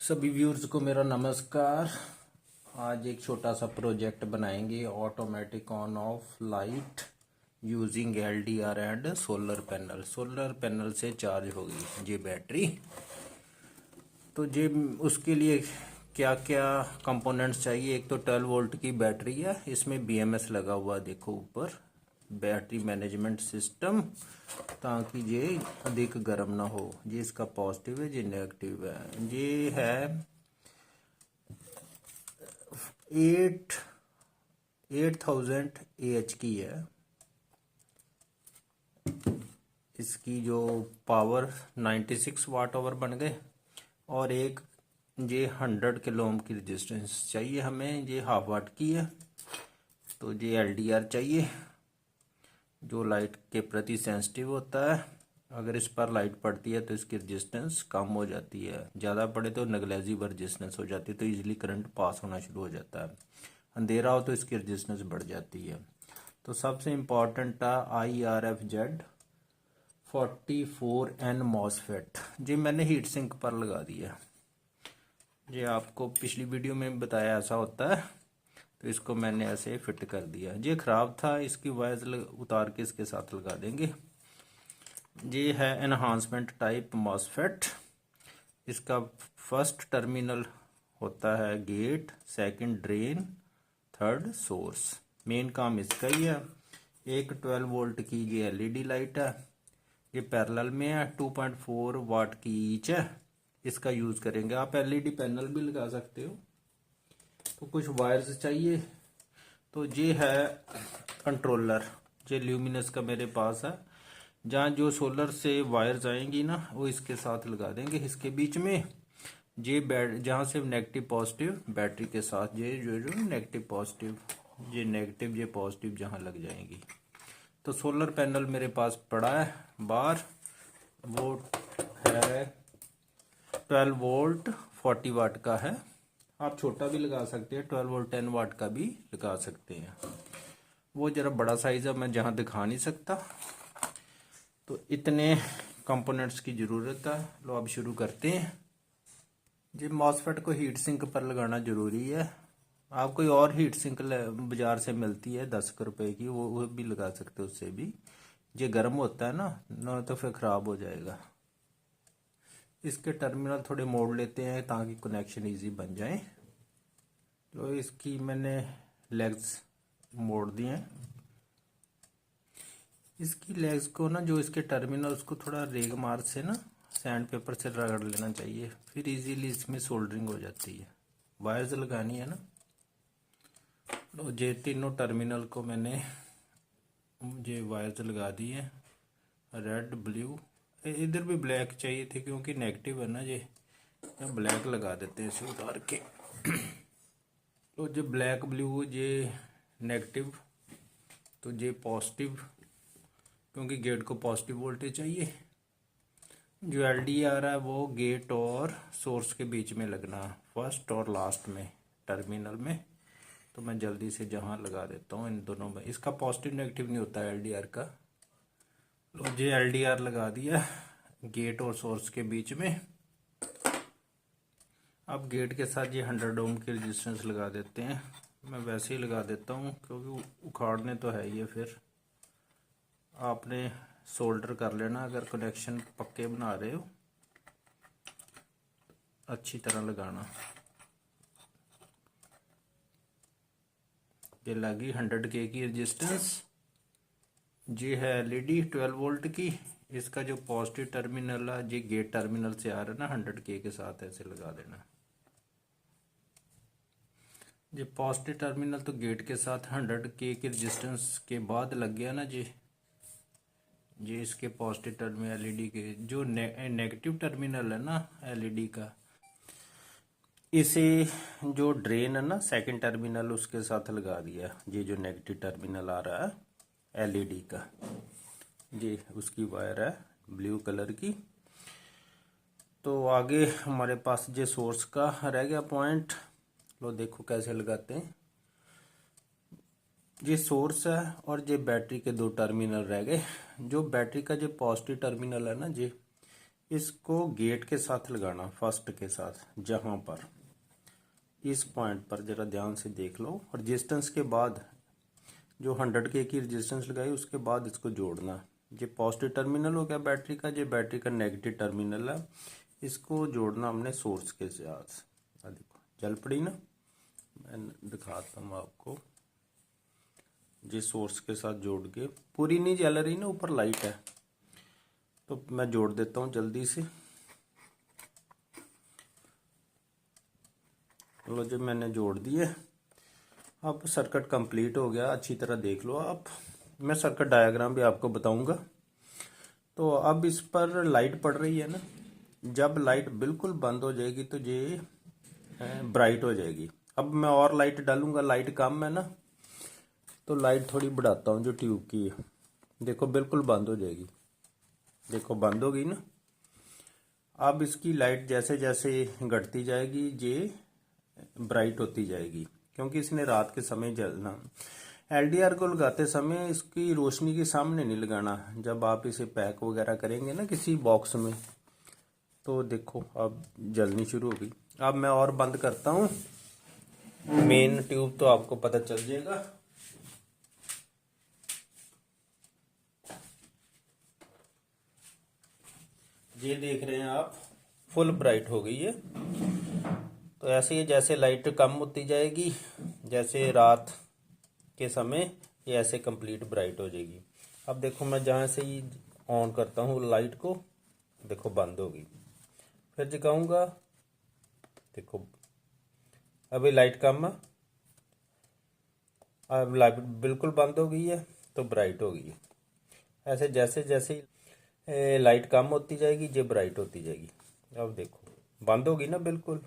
सभी व्यूअर्स को मेरा नमस्कार। आज एक छोटा सा प्रोजेक्ट बनाएंगे, automatic on off light using LDR and solar panel. Solar panel से चार्ज होगी ये बैटरी। तो ये उसके लिए क्या क्या कंपोनेंट्स चाहिए। एक तो 12 वोल्ट की बैटरी है, इसमें बीएमएस लगा हुआ देखो ऊपर, बैटरी मैनेजमेंट सिस्टम, ताकि ये अधिक गर्म ना हो। ये इसका पॉजिटिव है, ये नेगेटिव है। ये है 8000 AH की है। इसकी जो पावर 96 वाट आवर बन गए। और एक ये 100 किलो ओम की रेजिस्टेंस चाहिए हमें। ये हाफ वाट की है। तो ये एलडीआर चाहिए जो लाइट के प्रति सेंसिटिव होता है। अगर इस पर लाइट पड़ती है तो इसकी रेजिस्टेंस कम हो जाती है, ज़्यादा पड़े तो नेग्लेजिबल रेजिस्टेंस हो जाती है, तो इजीली करंट पास होना शुरू हो जाता है। अंधेरा हो तो इसकी रेजिस्टेंस बढ़ जाती है। तो सबसे इम्पॉर्टेंट था IRFZ 44N मॉसफेट। जी मैंने हीट सिंक पर लगा दिया। ये आपको पिछली वीडियो में बताया ऐसा होता है, तो इसको मैंने ऐसे फिट कर दिया। ये ख़राब था, इसकी वायर्स उतार के इसके साथ लगा देंगे। ये है एनहांसमेंट टाइप मॉसफेट। इसका फर्स्ट टर्मिनल होता है gate, second drain, third source. Main काम इसका ही है। एक 12 वोल्ट की ये एलईडी लाइट है, ये पैरेलल में है, 2.4 वाट की ईच है। इसका यूज़ करेंगे। आप एलईडी पैनल भी लगा सकते हो। तो कुछ वायर्स चाहिए। तो ये है कंट्रोलर, ये ल्यूमिनस का मेरे पास है। जहाँ जो सोलर से वायर्स आएंगी ना, वो इसके साथ लगा देंगे इसके बीच में। ये जहाँ से नेगेटिव पॉजिटिव बैटरी के साथ ये जो नेगेटिव पॉजिटिव, ये नेगेटिव ये पॉजिटिव जहाँ लग जाएंगी। तो सोलर पैनल मेरे पास पड़ा है बाहर। वो है 12 वोल्ट 40 वाट का है। आप छोटा भी लगा सकते हैं, 12 वोल्ट 10 वाट का भी लगा सकते हैं। वो जरा बड़ा साइज है, मैं जहाँ दिखा नहीं सकता। तो इतने कंपोनेंट्स की ज़रूरत है। लो अब शुरू करते हैं। जी मॉसफेट को हीट सिंक पर लगाना ज़रूरी है। आप कोई और हीट सिंक बाज़ार से मिलती है 10 रुपए की, वो भी लगा सकते हो, उससे भी। ये गर्म होता है ना तो फिर ख़राब हो जाएगा। इसके टर्मिनल थोड़े मोड़ लेते हैं ताकि कनेक्शन इजी बन जाए। तो इसकी मैंने लेग्स मोड़ दिए हैं। इसकी लेग्स को ना, जो इसके टर्मिनल, उसको थोड़ा रेग मार से ना, सैंड पेपर से रगड़ लेना चाहिए, फिर इजीली इसमें सोल्डरिंग हो जाती है। वायर्स लगानी है ना। तो ये तीनों टर्मिनल को मैंने ये वायर्स लगा दी है, रेड ब्लू। इधर भी ब्लैक चाहिए थे क्योंकि नेगेटिव है ना ये, ब्लैक लगा देते हैं इसे उतार के। तो जो ब्लैक ब्लू ये नेगेटिव, तो ये पॉजिटिव, क्योंकि गेट को पॉजिटिव वोल्टेज चाहिए। जो एलडीआर है वो गेट और सोर्स के बीच में लगना, फर्स्ट और लास्ट में टर्मिनल में। तो मैं जल्दी से जहाँ लगा देता हूँ इन दोनों में। इसका पॉजिटिव नेगेटिव नहीं होता है एलडीआर का। तो ये एलडीआर लगा दिया गेट और सोर्स के बीच में। अब गेट के साथ ये 100 ओम की रेजिस्टेंस लगा देते हैं। मैं वैसे ही लगा देता हूँ क्योंकि उखाड़ने तो है ये। फिर आपने सोल्डर कर लेना, अगर कनेक्शन पक्के बना रहे हो अच्छी तरह लगाना। ये लगी 100K की रेजिस्टेंस। ये है एलईडी 12 वोल्ट की। इसका जो पॉजिटिव टर्मिनल है, ये गेट टर्मिनल से आ रहा है ना, 100K के साथ ऐसे लगा देना। ये पॉजिटिव टर्मिनल तो गेट के साथ 100K की रेजिस्टेंस के बाद लग गया ना जी। ये इसके पॉजिटिव टर्मिनल एलईडी के जो नेगेटिव टर्मिनल है ना एलईडी का, इसे जो ड्रेन है ना सेकंड टर्मिनल, उसके साथ लगा दिया। ये जो नेगेटिव टर्मिनल आ रहा है एलईडी का, ये उसकी वायर है ब्लू कलर की। तो आगे हमारे पास ये सोर्स का रह गया पॉइंट। लो देखो कैसे लगाते हैं। ये सोर्स है और ये बैटरी के दो टर्मिनल रह गए। जो बैटरी का जो पॉजिटिव टर्मिनल है ना जी, इसको गेट के साथ लगाना, फर्स्ट के साथ, जहां पर इस पॉइंट पर जरा ध्यान से देख लो। रेजिस्टेंस के बाद जो 100K की रेजिस्टेंस लगाई उसके बाद इसको जोड़ना। ये पॉजिटिव टर्मिनल हो गया बैटरी का, ये बैटरी का नेगेटिव टर्मिनल है। इसको जोड़ना हमने सोर्स के साथ। देखो जल पड़ी ना, मैं दिखाता हूँ आपको। ये सोर्स के साथ जोड़ के, पूरी नहीं जल रही ना, ऊपर लाइट है, तो मैं जोड़ देता हूँ जल्दी से। लो जब मैंने जोड़ दिए, अब सर्किट कंप्लीट हो गया। अच्छी तरह देख लो आप, मैं सर्किट डायग्राम भी आपको बताऊंगा। तो अब इस पर लाइट पड़ रही है ना, जब लाइट बिल्कुल बंद हो जाएगी तो ये ब्राइट हो जाएगी। अब मैं और लाइट डालूंगा, लाइट कम है ना, तो लाइट थोड़ी बढ़ाता हूँ जो ट्यूब की है। देखो बिल्कुल बंद हो जाएगी, देखो बंद हो गई ना। अब इसकी लाइट जैसे जैसे घटती जाएगी ये ब्राइट होती जाएगी, क्योंकि इसने रात के समय जलना। एलडीआर को लगाते समय इसकी रोशनी के सामने नहीं लगाना। जब आप इसे पैक वगैरह करेंगे ना किसी बॉक्स में, तो देखो अब जलनी शुरू हो गई। अब मैं और बंद करता हूँ मेन ट्यूब, तो आपको पता चल जाएगा। ये देख रहे हैं आप, फुल ब्राइट हो गई है। तो ऐसे ही जैसे लाइट कम होती जाएगी, जैसे रात के समय, ये ऐसे कंप्लीट ब्राइट हो जाएगी। अब देखो मैं जहाँ से ही ऑन करता हूँ लाइट को, देखो बंद हो गई। फिर जगाऊंगा, देखो अभी लाइट कम है, अब लाइट बिल्कुल बंद हो गई है तो ब्राइट हो गई है। ऐसे जैसे जैसे लाइट कम होती जाएगी ये ब्राइट होती जाएगी। अब देखो बंद होगी ना बिल्कुल।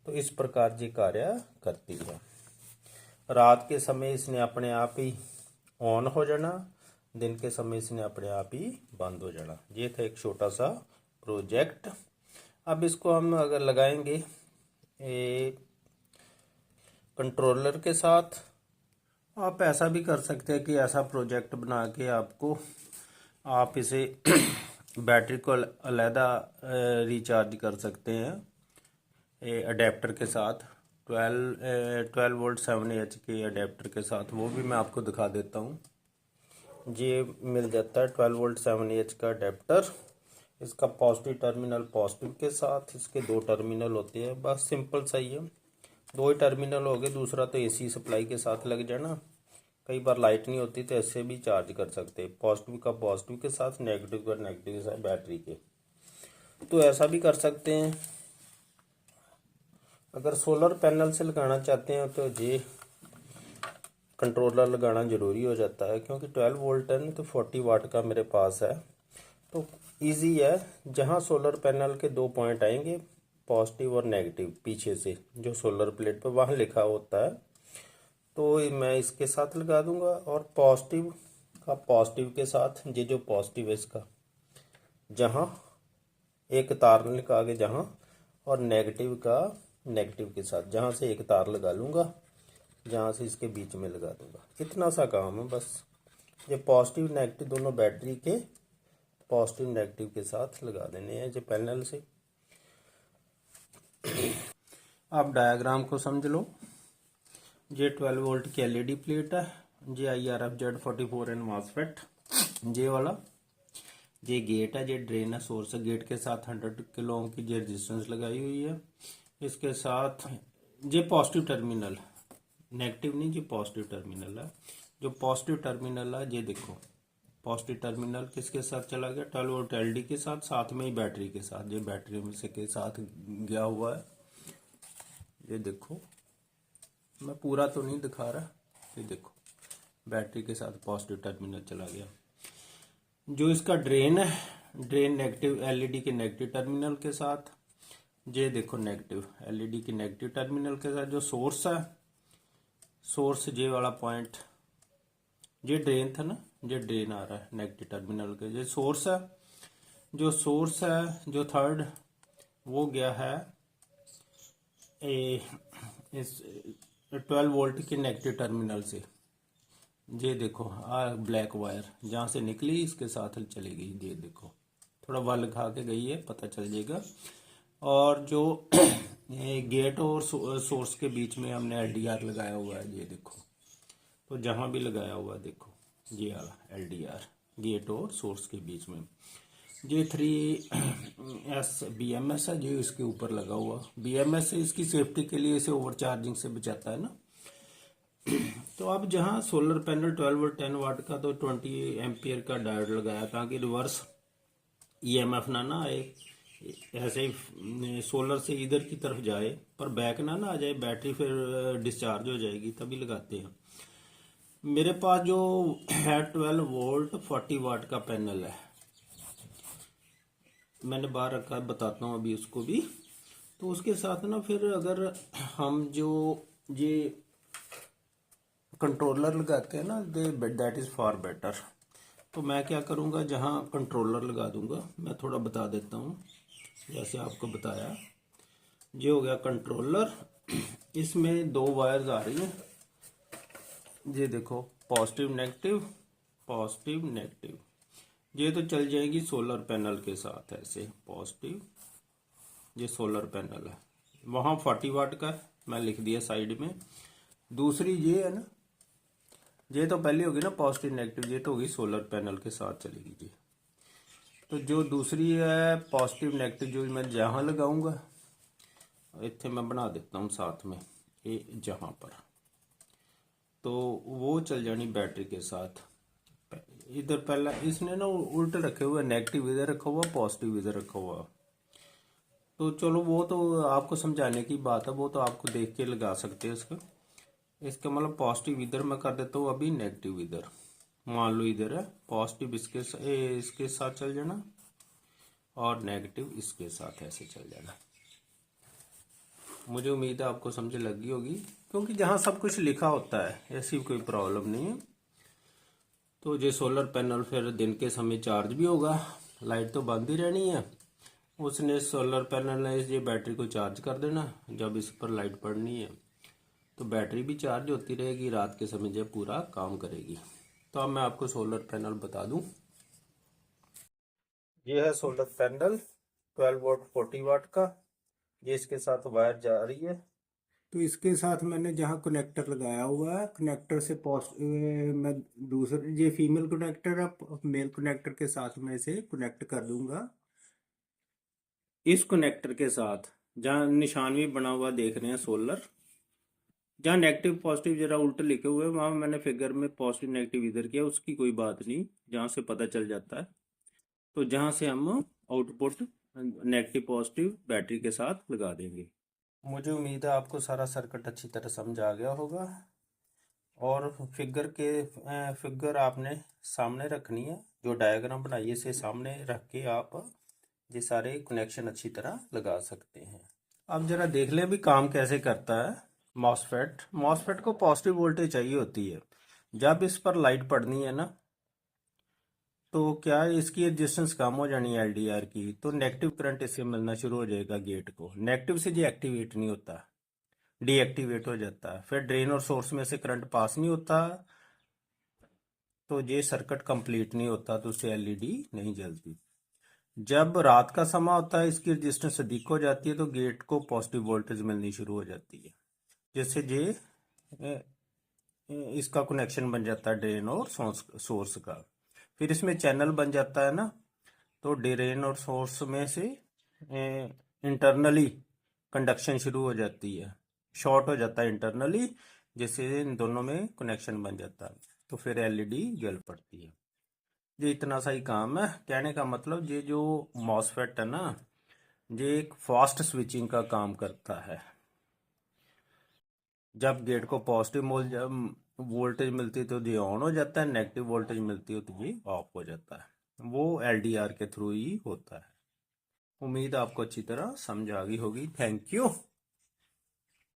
तो इस प्रकार ये कार्य करती है। रात के समय इसने अपने आप ही ऑन हो जाना, दिन के समय इसने अपने आप ही बंद हो जाना। ये था एक छोटा सा प्रोजेक्ट। अब इसको हम अगर लगाएंगे कंट्रोलर के साथ, आप ऐसा भी कर सकते हैं कि ऐसा प्रोजेक्ट बना के आप इसे बैटरी को अलहदा रिचार्ज कर सकते हैं अडेप्टर के साथ, 12 वोल्ट 7H के अडेप्टर के साथ। वो भी मैं आपको दिखा देता हूँ। ये मिल जाता है 12 वोल्ट 7H का अडेप्टर। इसका पॉजिटिव टर्मिनल पॉजिटिव के साथ, इसके 2 टर्मिनल होते हैं, बस सिंपल सही है। 2 ही टर्मिनल हो गए, दूसरा तो एसी सप्लाई के साथ लग जाना। कई बार लाइट नहीं होती तो ऐसे भी चार्ज कर सकते हैं, पॉजिटिव का पॉजिटिव के साथ, नेगेटिव का नेगेटिव के साथ बैटरी के। तो ऐसा भी कर सकते हैं। अगर सोलर पैनल से लगाना चाहते हैं तो ये कंट्रोलर लगाना ज़रूरी हो जाता है, क्योंकि 12 वोल्ट है ना, तो 40 वाट का मेरे पास है। तो इजी है, जहां सोलर पैनल के 2 पॉइंट आएंगे, पॉजिटिव और नेगेटिव, पीछे से जो सोलर प्लेट पर वहां लिखा होता है, तो मैं इसके साथ लगा दूंगा। और पॉजिटिव का पॉजिटिव के साथ, ये जो पॉजिटिव है इसका जहां एक तार लगा के जहां, और नेगेटिव का नेगेटिव के साथ जहां से एक तार लगा लूंगा, जहां से इसके बीच में लगा दूंगा। इतना सा काम है बस। ये पॉजिटिव नेगेटिव दोनों बैटरी के पॉजिटिव नेगेटिव के साथ लगा देने हैं जो पैनल से। आप डायग्राम को समझ लो। ये 12 वोल्ट की एलईडी प्लेट है, ये IRF Z44N मॉसफेट, ये वाला ये गेट है, ये ड्रेन है, सोर्स है। गेट के साथ 100 किलो ओम की ये रेजिस्टेंस लगाई हुई है। इसके साथ ये पॉजिटिव टर्मिनल, नेगेटिव नहीं, ये पॉजिटिव टर्मिनल है। जो पॉजिटिव टर्मिनल है ये देखो, पॉजिटिव टर्मिनल किसके साथ चला गया, 12 वोल्ट एलडी के साथ, साथ में ही बैटरी के साथ। ये बैटरी में से के साथ गया हुआ है। ये देखो, मैं पूरा तो नहीं दिखा रहा, ये देखो बैटरी के साथ पॉजिटिव टर्मिनल चला गया। जो इसका ड्रेन है, ड्रेन नेगेटिव एलईडी के नेगेटिव टर्मिनल के साथ, ये देखो नेगेटिव एलईडी के नेगेटिव टर्मिनल के साथ। जो सोर्स है, सोर्स ये वाला पॉइंट, ये ड्रेन था ना, ये ड्रेन आ रहा है नेगेटिव टर्मिनल के। ये सोर्स है, जो सोर्स है जो थर्ड, वो गया है इस 12 वोल्ट के नेगेटिव टर्मिनल से। ये देखो ब्लैक वायर जहाँ से निकली इसके साथ चली गई, ये देखो थोड़ा वल खा के गई है, पता चल जाएगा। और जो ये गेट और सोर्स के बीच में हमने एलडीआर लगाया हुआ है, ये देखो। तो जहाँ भी लगाया हुआ देखो, ये वाला एलडीआर गेट और सोर्स के बीच में। ये 3S BMS है जो इसके ऊपर लगा हुआ। BMS इसकी सेफ्टी के लिए इसे ओवर चार्जिंग से बचाता है ना। तो अब जहाँ सोलर पैनल 12 वोल्ट 10 वाट का, तो 20 एम्पियर का डायोड लगाया ताकि रिवर्स EMF ना आए, ऐसे ही सोलर से इधर की तरफ जाए पर बैक ना आ जाए, बैटरी फिर डिस्चार्ज हो जाएगी, तभी लगाते हैं। मेरे पास जो है 12 वोल्ट 40 वाट का पैनल है, मैंने बाहर रखा है, बताता हूँ अभी उसको भी। तो उसके साथ ना फिर अगर हम जो ये कंट्रोलर लगाते हैं ना, दैट इज़ फॉर बेटर। तो मैं क्या करूँगा, जहाँ कंट्रोलर लगा दूंगा, मैं थोड़ा बता देता हूँ जैसे आपको बताया। ये हो गया कंट्रोलर, इसमें 2 वायर्स आ रही हैं, ये देखो, पॉजिटिव नेगेटिव, पॉजिटिव नेगेटिव। ये तो चल जाएगी सोलर पैनल के साथ ऐसे, पॉजिटिव, ये सोलर पैनल है। वहाँ 40 वाट का मैं लिख दिया साइड में। दूसरी ये है ना, ये तो पहले होगी ना पॉजिटिव नेगेटिव, ये तो होगी सोलर पैनल के साथ चलेगी जी। तो जो दूसरी है पॉजिटिव नेगेटिव, जो मैं जहाँ लगाऊंगा, इतने मैं बना देता हूँ साथ में, ये जहाँ पर, तो वो चल जानी बैटरी के साथ। इधर पहला इसने ना उल्टे रखे हुए, नेगेटिव इधर रखा हुआ, पॉजिटिव इधर रखा हुआ। तो चलो वो तो आपको समझाने की बात है, वो तो आपको देख के लगा सकते हैं इसका। इसका मतलब पॉजिटिव इधर मैं कर देता हूँ, अभी नेगेटिव इधर, मान लो इधर है पॉजिटिव, इसके साथ चल जाना और नेगेटिव इसके साथ ऐसे चल जाना। मुझे उम्मीद है आपको समझ लगी होगी, क्योंकि जहाँ सब कुछ लिखा होता है ऐसी कोई प्रॉब्लम नहीं है। तो ये सोलर पैनल फिर दिन के समय चार्ज भी होगा, लाइट तो बंद ही रहनी है। उसने सोलर पैनल ने ये बैटरी को चार्ज कर देना, जब इस पर लाइट पड़नी है तो बैटरी भी चार्ज होती रहेगी, रात के समय जब पूरा काम करेगी। तो अब मैं आपको सोलर पैनल बता दूं। ये है सोलर पैनल 12 वोल्ट 40 वाट का, ये इसके साथ वायर जा रही है। तो इसके साथ मैंने जहाँ कनेक्टर लगाया हुआ है, कनेक्टर से मैं दूसरे, ये फीमेल कनेक्टर है, मेल कनेक्टर के साथ मैं इसे कनेक्ट कर दूंगा। इस कनेक्टर के साथ जहाँ निशान भी बना हुआ देख रहे हैं सोलर, जहाँ नेगेटिव पॉजिटिव जरा उल्टे लिखे हुए हैं, वहाँ मैंने फिगर में पॉजिटिव नेगेटिव इधर किया, उसकी कोई बात नहीं, जहाँ से पता चल जाता है। तो जहाँ से हम आउटपुट नेगेटिव पॉजिटिव बैटरी के साथ लगा देंगे। मुझे उम्मीद है आपको सारा सर्किट अच्छी तरह समझ आ गया होगा। और फिगर आपने सामने रखनी है, जो डायग्राम बनाई है इसे सामने रख के आप ये सारे कनेक्शन अच्छी तरह लगा सकते हैं। अब जरा देख लें भी काम कैसे करता है। मॉसफेट को पॉजिटिव वोल्टेज चाहिए होती है। जब इस पर लाइट पड़नी है ना, तो क्या इसकी रेजिस्टेंस कम हो जानी है एलडीआर की, तो नेगेटिव करंट इससे मिलना शुरू हो जाएगा गेट को। नेगेटिव से ये एक्टिवेट नहीं होता, डीएक्टिवेट हो जाता है, फिर ड्रेन और सोर्स में से करंट पास नहीं होता, तो ये सर्किट कंप्लीट नहीं होता, तो उससे एलईडी नहीं जलती। जब रात का समय होता है, इसकी रेजिस्टेंस अधिक हो जाती है, तो गेट को पॉजिटिव वोल्टेज मिलनी शुरू हो जाती है, जिससे ये इसका कनेक्शन बन जाता है ड्रेन और सोर्स का। फिर इसमें चैनल बन जाता है ना, तो ड्रेन और सोर्स में से इंटरनली कंडक्शन शुरू हो जाती है, शॉर्ट हो जाता है इंटरनली, जिससे इन दोनों में कनेक्शन बन जाता है, तो फिर एलईडी जल पड़ती है। ये इतना सा ही काम है। कहने का मतलब ये जो मॉसफेट है ना, ये एक फास्ट स्विचिंग का काम करता है। जब गेट को पॉजिटिव वोल्टेज मिलती है तो ये ऑन हो जाता है, नेगेटिव वोल्टेज मिलती है तो ये ऑफ हो जाता है। वो एलडीआर के थ्रू ही होता है। उम्मीद आपको अच्छी तरह समझ आ गई होगी। Thank you.